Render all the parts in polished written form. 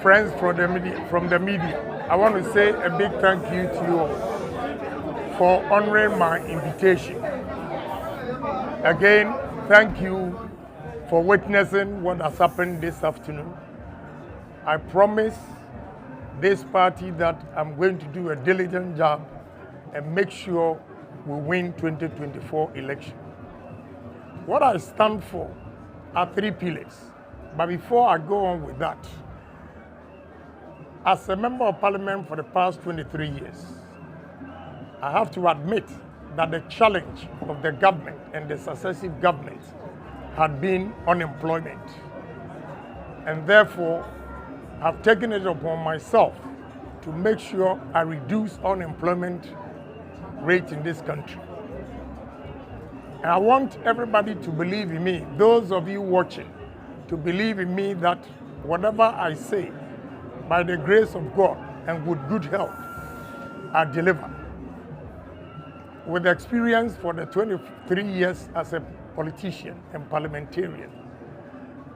friends from the media, I want to say a big thank you to you all for honoring my invitation. Again, thank you for witnessing what has happened this afternoon. I promise this party that I'm going to do a diligent job and make sure we win 2024 election. What I stand for are 3 pillars. But before I go on with that, as a member of parliament for the past 23 years, I have to admit that the challenge of the government and the successive governments had been unemployment. And therefore, I've taken it upon myself to make sure I reduce unemployment rate in this country. And I want everybody to believe in me, those of you watching, to believe in me that whatever I say, by the grace of God and with good health, I deliver. With experience for the 23 years as a politician and parliamentarian,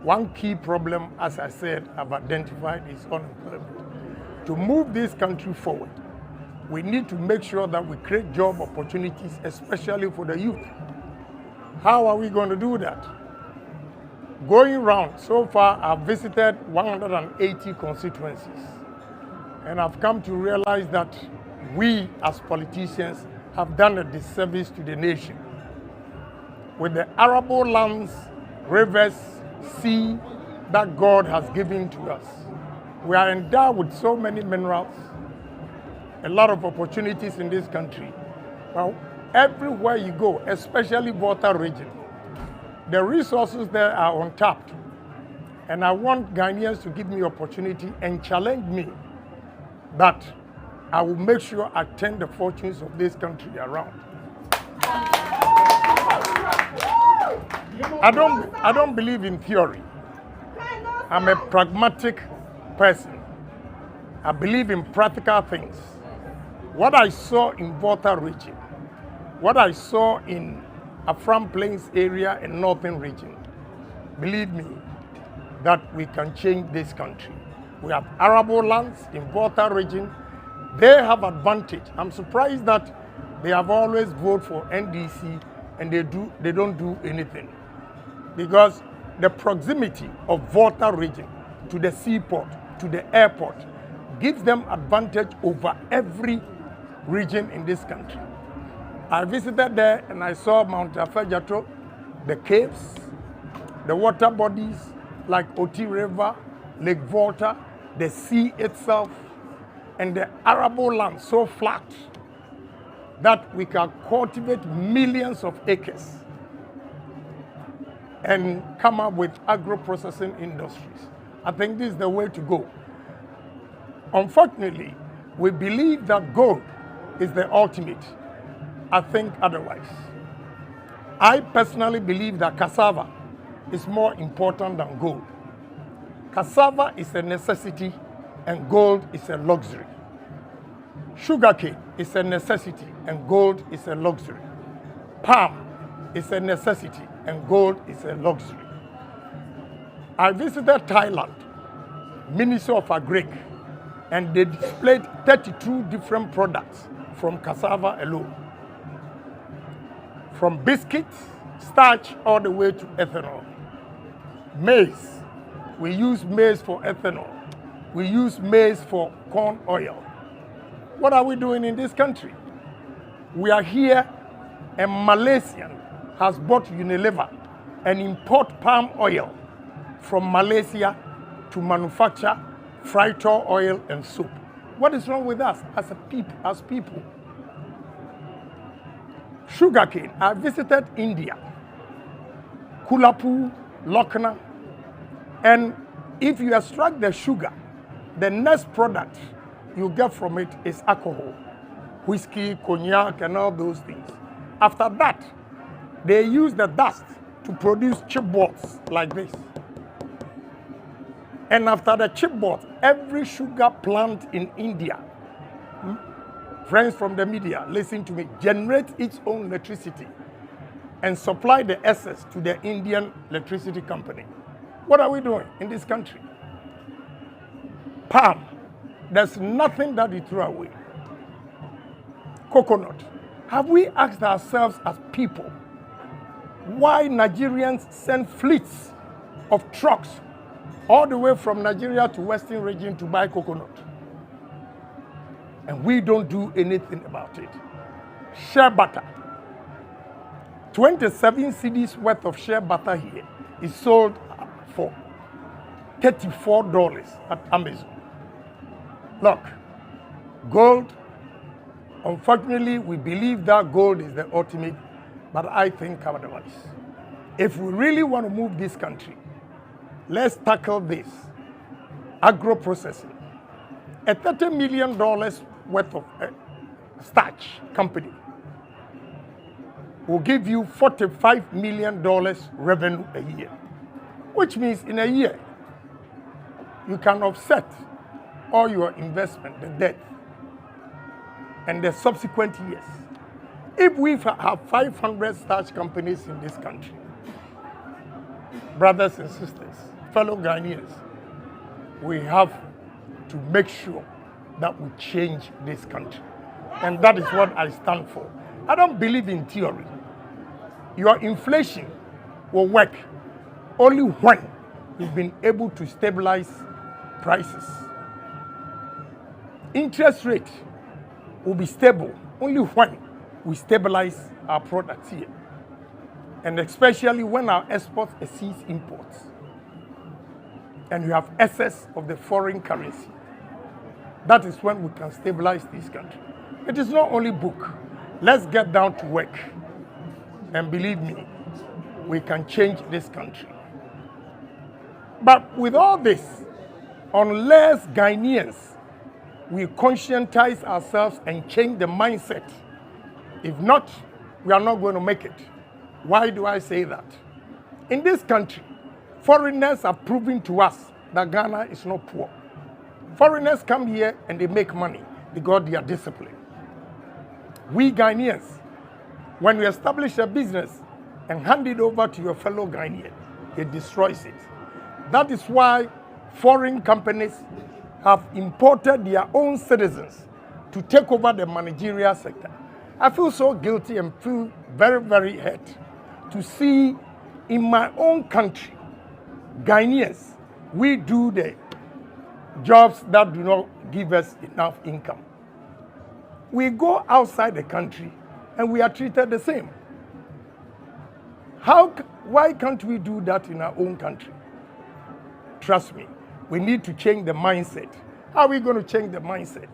one key problem, as I said, I've identified is unemployment. To move this country forward, we need to make sure that we create job opportunities, especially for the youth. How are we going to do that? Going around, so far I've visited 180 constituencies, and I've come to realize that we as politicians have done a disservice to the nation. With the arable lands, rivers, sea that God has given to us, we are endowed with so many minerals, a lot of opportunities in this country. Well, everywhere you go, especially Volta region, the resources there are untapped. And I want Ghanaians to give me opportunity and challenge me that I will make sure I turn the fortunes of this country around. I don't believe in theory. I'm a pragmatic person. I believe in practical things. What I saw in Volta region, what I saw in Afram Plains area and Northern region, believe me, that we can change this country. We have arable lands in Volta region. They have advantage. I'm surprised that they have always voted for NDC and they don't do anything. Because the proximity of Volta region to the seaport, to the airport, gives them advantage over every region in this country. I visited there and I saw Mount Afejato, the caves, the water bodies like Oti River, Lake Volta, the sea itself, and the arable land so flat that we can cultivate millions of acres and come up with agro-processing industries. I think this is the way to go. Unfortunately, we believe that gold is the ultimate. I think otherwise. I personally believe that cassava is more important than gold. Cassava is a necessity and gold is a luxury. Sugarcane is a necessity and gold is a luxury. Palm is a necessity and gold is a luxury. I visited Thailand, Ministry of Agric, and they displayed 32 different products from cassava alone. From biscuits, starch, all the way to ethanol. Maize, we use maize for ethanol. We use maize for corn oil. What are we doing in this country? We are here and Malaysian has bought Unilever and import palm oil from Malaysia to manufacture frito oil and soap. What is wrong with us as people? Sugarcane. I visited India, Kulapur, Lucknow, and if you extract the sugar, the next product you get from it is alcohol, whiskey, cognac, and all those things. After that, they use the dust to produce chipboards like this. And after the chipboard, every sugar plant in India, friends from the media, listen to me, generate its own electricity and supply the excess to the Indian electricity company. What are we doing in this country? Palm, there's nothing that we throw away. Coconut. Have we asked ourselves as people why Nigerians send fleets of trucks all the way from Nigeria to Western region to buy coconut? And we don't do anything about it. Shea butter. 27 cedis worth of shea butter here is sold for $34 at Amazon. Look, gold, unfortunately, we believe that gold is the ultimate, but I think otherwise. If we really want to move this country, let's tackle this. Agro-processing. A $30 million worth of starch company will give you $45 million revenue a year, which means in a year, you can offset all your investment, the debt, and the subsequent years. If we have 500 starch companies in this country, brothers and sisters, fellow Ghanaians, we have to make sure that we change this country. And that is what I stand for. I don't believe in theory. Your inflation will work only when you've been able to stabilize prices. Interest rate will be stable only when we stabilize our products here. And especially when our exports exceeds imports. And you have excess of the foreign currency. That is when we can stabilize this country. It is not only book. Let's get down to work. And believe me, we can change this country. But with all this, unless Ghanaians, we conscientize ourselves and change the mindset, if not, we are not going to make it. Why do I say that? In this country, foreigners are proving to us that Ghana is not poor. Foreigners come here and they make money because they are disciplined. We Ghanaians, when we establish a business and hand it over to your fellow Ghanaian, it destroys it. That is why foreign companies have imported their own citizens to take over the managerial sector. I feel so guilty and feel very, very hurt to see in my own country, Ghanaians, we do the jobs that do not give us enough income. We go outside the country and we are treated the same. Why can't we do that in our own country? Trust me, we need to change the mindset. How are we going to change the mindset?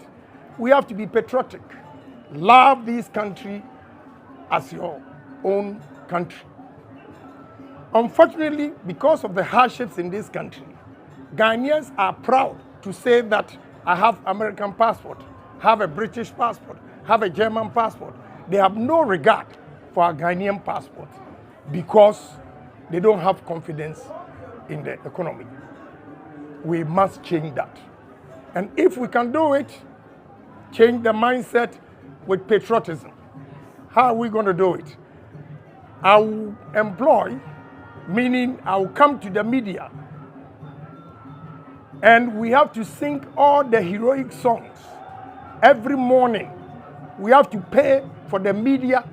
We have to be patriotic. Love this country as your own country. Unfortunately, because of the hardships in this country, Ghanaians are proud to say that I have American passport, have a British passport, have a German passport. They have no regard for a Ghanaian passport because they don't have confidence in the economy. We must change that. And if we can do it, change the mindset with patriotism. How are we going to do it? I will employ, meaning I will come to the media, and we have to sing all the heroic songs. Every morning, we have to pay for the media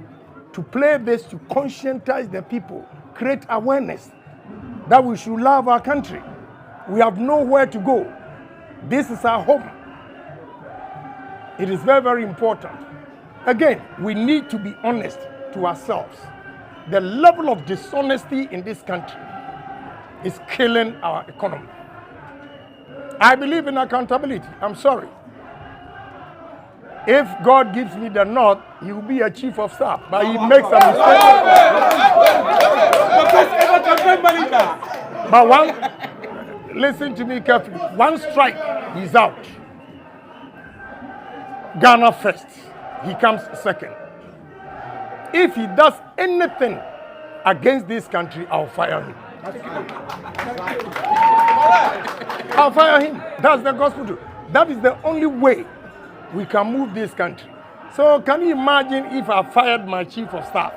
to play this, to conscientize the people, create awareness that we should love our country. We have nowhere to go. This is our home. It is very, very important. Again, we need to be honest to ourselves. The level of dishonesty in this country is killing our economy. I believe in accountability. I'm sorry. If God gives me the nod, he will be a chief of staff, but he makes a mistake. But listen to me carefully. One strike, he's out. Ghana first. He comes second. If he does anything against this country, I'll fire him. I'll fire him. That's the gospel truth. That is the only way we can move this country. So can you imagine if I fired my chief of staff?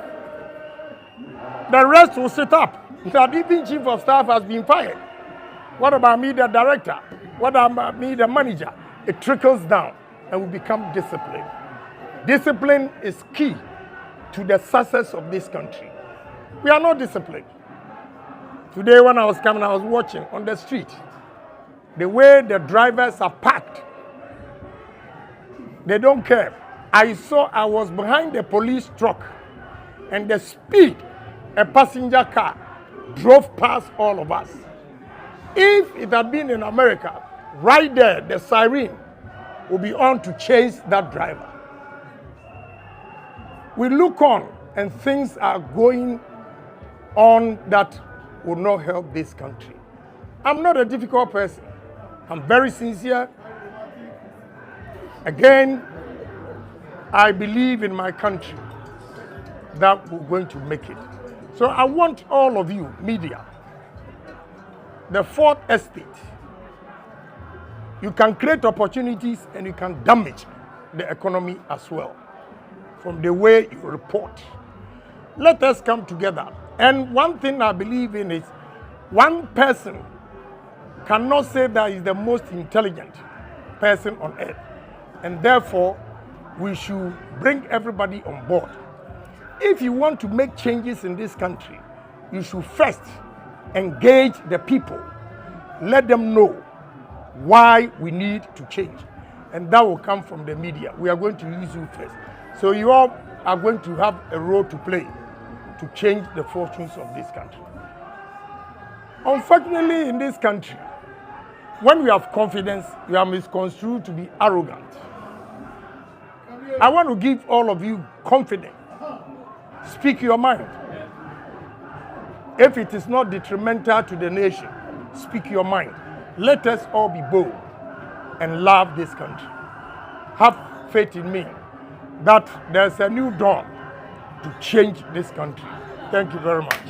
The rest will sit up. That even chief of staff has been fired. What about me, the director? what I mean, the manager, it trickles down and we become disciplined. Discipline is key to the success of this country. We are not disciplined. Today when I was coming, I was watching on the street, the way the drivers are packed. They don't care. I was behind the police truck and the speed a passenger car drove past all of us. If it had been in America, right there, the siren will be on to chase that driver. We look on and things are going on that will not help this country. I'm not a difficult person. I'm very sincere. Again, I believe in my country that we're going to make it. So I want all of you, media, the fourth estate, you can create opportunities and you can damage the economy as well from the way you report. Let us come together. And one thing I believe in is one person cannot say that he's the most intelligent person on earth. And therefore, we should bring everybody on board. If you want to make changes in this country, you should first engage the people. Let them know why we need to change. And that will come from the media. We are going to use you first. So you all are going to have a role to play to change the fortunes of this country. Unfortunately, in this country, when we have confidence, we are misconstrued to be arrogant. I want to give all of you confidence. Speak your mind. If it is not detrimental to the nation, speak your mind. Let us all be bold and love this country. Have faith in me that there's a new dawn to change this country. Thank you very much.